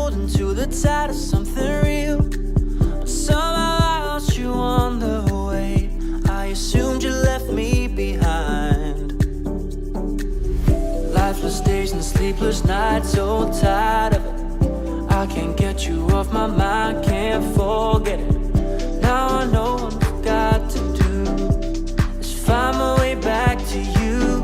pulled into the tide of something real, but somehow I lost you on the way. I assumed you left me behind. Lifeless days and sleepless nights, so tired of it. I can't get you off my mind, can't forget it. Now I know what I've got to do is find my way back to you.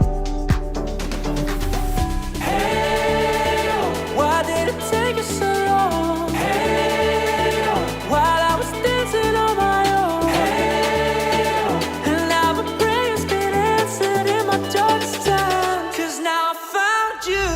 Hey, oh, why did it take you so long? Hey, oh, while I was dancing on my own. Hey, oh, and now my prayers been answered in my darkest time, 'cause now I found you.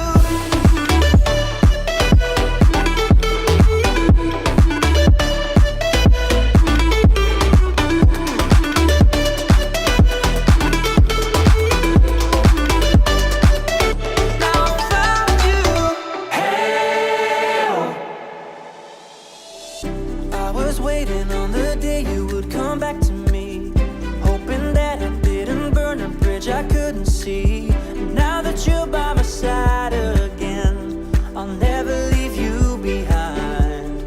Waiting on the day you would come back to me, hoping that I didn't burn a bridge I couldn't see. Now that you're by my side again, I'll never leave you behind.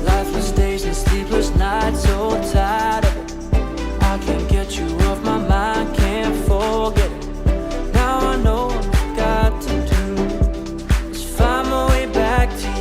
Lifeless days and sleepless nights, so tired of it. I can't get you off my mind, can't forget it. Now I know what I've got to do is find my way back to you.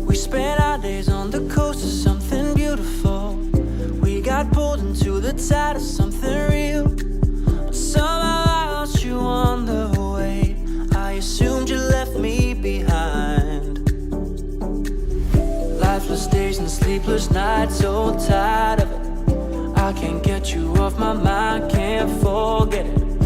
We spent our days on the coast of something beautiful. We got pulled into the tide of something real, but somehow I lost you on the way. I assumed you left me behind. Lifeless days and sleepless nights, so tired of it. I can't get you off my mind, can't forget it.